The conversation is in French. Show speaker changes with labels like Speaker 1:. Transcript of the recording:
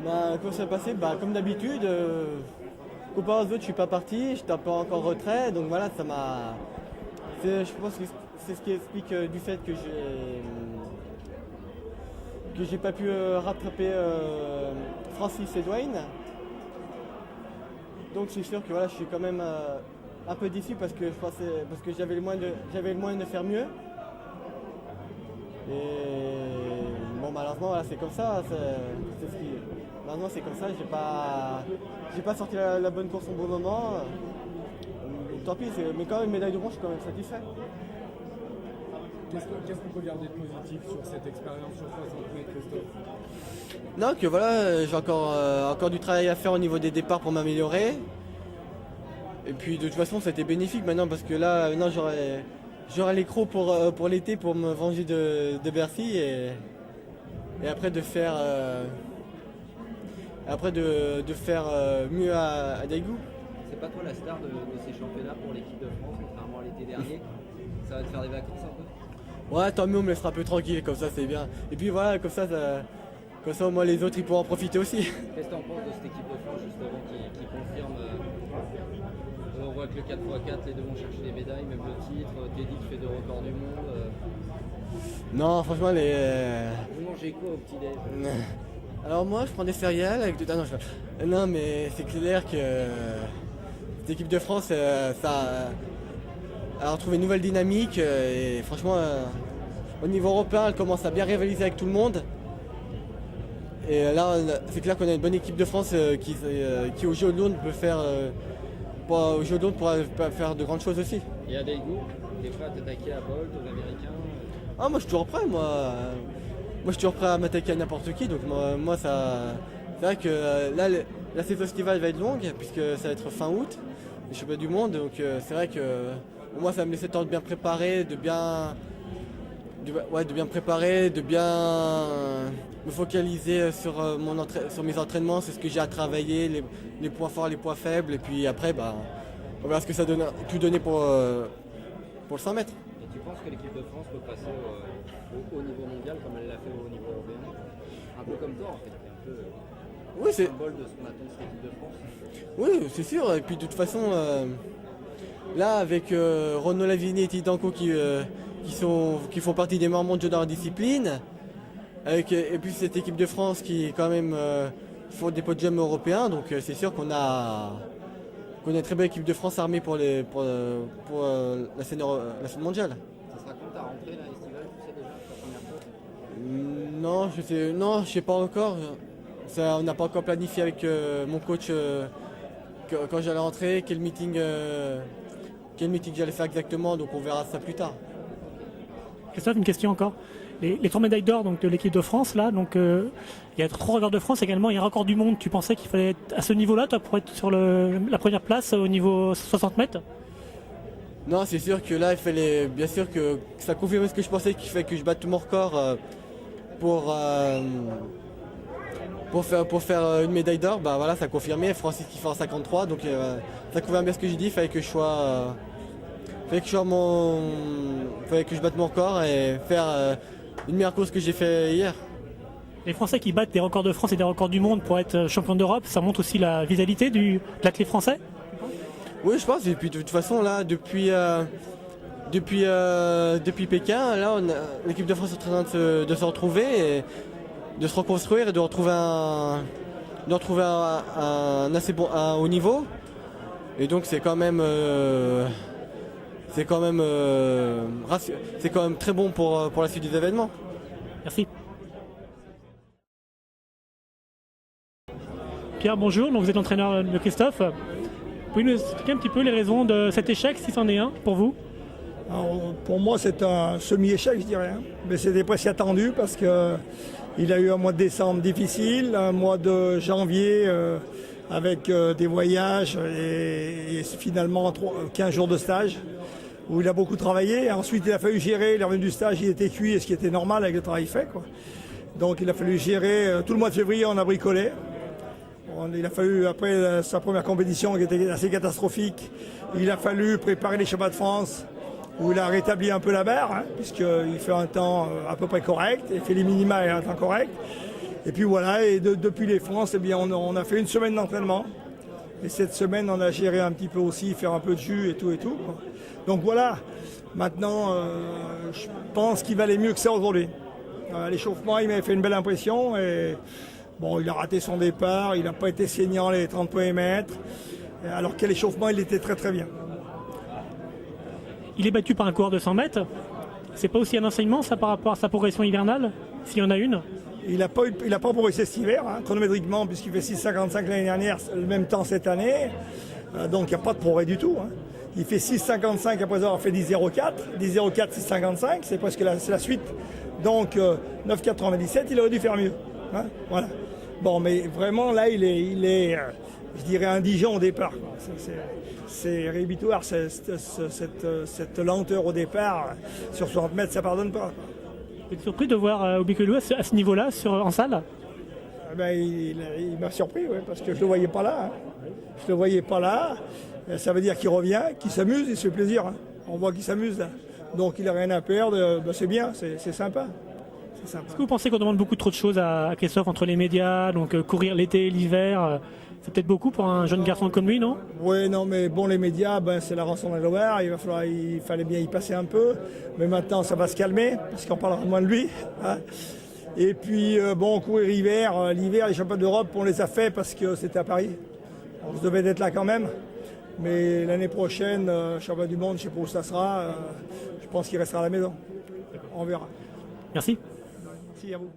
Speaker 1: Comment ça s'est passé? Comme d'habitude, comparé aux autres, je suis pas parti, je n'étais pas encore en retrait, donc voilà, ça m'a. Je pense que c'est ce qui explique du fait que j'ai pas pu rattraper Francis et Dwayne. Donc c'est sûr que voilà, je suis quand même un peu déçu parce que j'avais le moyen de faire mieux. Et bon, malheureusement, voilà, c'est comme ça. Malheureusement, c'est comme ça. J'ai pas sorti la bonne course au bon moment. Tant pis, mais quand même, médaille de bronze, je suis quand même satisfait.
Speaker 2: Qu'est-ce qu'on peut garder de positif sur cette expérience sur 60 mètres, Christophe?
Speaker 1: Non, que voilà, j'ai encore du travail à faire au niveau des départs pour m'améliorer. Et puis de toute façon, ça a été bénéfique maintenant parce que là, maintenant j'aurai les crocs pour l'été pour me venger de Bercy et après de faire, mieux à Daegu.
Speaker 3: C'est pas toi la star de ces championnats pour l'équipe de France, contrairement à l'été dernier? Ça va te faire des vacances un peu?
Speaker 1: Ouais, tant mieux, on me laissera un peu tranquille, comme ça c'est bien. Et puis voilà, comme ça au moins les autres ils pourront en profiter aussi.
Speaker 3: Qu'est-ce que tu en penses de cette équipe de France justement qui confirme on voit que le 4x4, les deux vont chercher les médailles, même le titre, Teddy qui fait 2 records du monde.
Speaker 1: Non, franchement
Speaker 3: Vous mangez quoi au petit-déj?
Speaker 1: Alors moi je prends des céréales avec du... Ah non, non mais c'est clair que cette équipe de France, ça a retrouvé une nouvelle dynamique et franchement au niveau européen elle commence à bien rivaliser avec tout le monde. Et là c'est clair qu'on a une bonne équipe de France qui au Jeux de Londres peut faire... au Jeux de Londres pourra faire de grandes choses aussi.
Speaker 3: Et à Daegu, t'es prêt à t'attaquer à Bolt, aux Américains?
Speaker 1: Ah moi je suis toujours prêt, moi je suis toujours prêt à m'attaquer à n'importe qui, donc moi ça. C'est vrai que là la saison estivale va être longue puisque ça va être fin août, les championnats du monde, donc c'est vrai que moi ça va me laisser le temps de bien préparer, de bien préparer, de bien me focaliser sur mes entraînements, c'est ce que j'ai à travailler, les points forts, les points faibles, et puis après on verra ce que ça donne, tout donner pour le 100 mètres.
Speaker 3: Et tu penses que l'équipe de France peut passer au haut niveau mondial comme elle l'a fait au niveau européen? Un peu comme toi en fait, un peu
Speaker 1: oui, c'est
Speaker 3: symbole de ce qu'on attend de cette équipe de France.
Speaker 1: Oui, c'est sûr, et puis de toute façon, là avec Renaud Lavigny et Tidanko qui font partie des meilleurs mondiaux dans la discipline, et puis cette équipe de France qui quand même font des podiums européens, donc c'est sûr qu'on a une très belle équipe de France armée pour la scène mondiale.
Speaker 3: Ça sera quand ta rentrée là, estivale, tu sais déjà, ta première fois?
Speaker 1: Non, je sais pas encore. On n'a pas encore planifié avec mon coach quand j'allais rentrer, quel meeting j'allais faire exactement, donc on verra ça plus tard.
Speaker 4: Christophe, une question encore. Les 3 médailles d'or donc, de l'équipe de France, là, donc il y a 3 records de France également, il y a un record du monde. Tu pensais qu'il fallait être à ce niveau-là, toi, pour être sur la première place au niveau 60 mètres?
Speaker 1: Non, c'est sûr que là, il fallait, bien sûr que ça confirme ce que je pensais, qu'il fallait que je batte mon record pour faire une médaille d'or. Voilà, ça a confirmé. Francis qui fait en 53, donc ça confirme bien ce que j'ai dit. Il fallait que je batte mon record et faire une meilleure course que j'ai fait hier.
Speaker 4: Les Français qui battent des records de France et des records du monde pour être champion d'Europe, ça montre aussi la vitalité de l'athlète français?
Speaker 1: Oui, je pense. Et puis de toute façon, là, depuis Pékin, là, l'équipe de France est en train de se retrouver, et de se reconstruire et de retrouver un haut niveau. Et donc c'est quand même très bon pour la suite des événements.
Speaker 4: Merci. Pierre, bonjour. Donc, vous êtes l'entraîneur de Christophe. Vous pouvez nous expliquer un petit peu les raisons de cet échec, si c'en est un, pour vous?
Speaker 5: Alors, pour moi, c'est un semi-échec, je dirais. Mais c'était presque attendu parce qu'il a eu un mois de décembre difficile, un mois de janvier avec des voyages et finalement 15 jours de stage où il a beaucoup travaillé. Ensuite, il a fallu gérer, il est revenu du stage, il était cuit, ce qui était normal avec le travail fait, quoi. Donc il a fallu gérer, tout le mois de février, on a bricolé. Il a fallu, après sa première compétition qui était assez catastrophique, il a fallu préparer les championnats de France où il a rétabli un peu la barre, puisqu'il fait un temps à peu près correct, il fait les minima et un temps correct. Et puis voilà, et depuis les France, eh bien, on a fait une semaine d'entraînement. Et cette semaine, on a géré un petit peu aussi, faire un peu de jus et tout quoi. Donc voilà, maintenant, je pense qu'il valait mieux que ça aujourd'hui. L'échauffement, il m'avait fait une belle impression. Et bon, il a raté son départ, il n'a pas été saignant les 30 premiers mètres. Alors qu'à l'échauffement, il était très très bien.
Speaker 4: Il est battu par un coureur de 100 mètres. C'est pas aussi un enseignement, ça, par rapport à sa progression hivernale, s'il y en a une?
Speaker 5: Il n'a pas progressé cet hiver, chronométriquement, puisqu'il fait 6,55 l'année dernière, le même temps cette année. Donc il n'y a pas de progrès du tout. Il fait 6,55 après avoir fait 10,04. 10,04, 6,55, c'est presque c'est la suite. Donc 9,97, il aurait dû faire mieux. Voilà. Bon, mais vraiment, là, il est je dirais, indigent au départ. C'est rédhibitoire, cette lenteur au départ. Sur 60 mètres, ça ne pardonne pas.
Speaker 4: Vous êtes surpris de voir Obikulua à ce niveau-là, en salle?
Speaker 5: Il m'a surpris, ouais, parce que je ne le voyais pas là. Je ne le voyais pas là. Ça veut dire qu'il revient, qu'il s'amuse, il se fait plaisir. On voit qu'il s'amuse là. Donc il n'a rien à perdre. C'est bien, c'est sympa.
Speaker 4: Est-ce que vous pensez qu'on demande beaucoup trop de choses à Christophe entre les médias, donc courir l'été, l'hiver c'est peut-être beaucoup pour un jeune garçon comme lui, non?
Speaker 5: Oui, non, mais bon, les médias, c'est la rançon de Loire. Il fallait bien y passer un peu. Mais maintenant, ça va se calmer, parce qu'on parlera moins de lui. Et puis, courir l'hiver, les championnats d'Europe, on les a fait parce que c'était à Paris. On devait être là quand même. Mais l'année prochaine, championnat du monde, je ne sais pas où ça sera. Je pense qu'il restera à la maison. On verra.
Speaker 4: Merci.
Speaker 5: Merci à vous.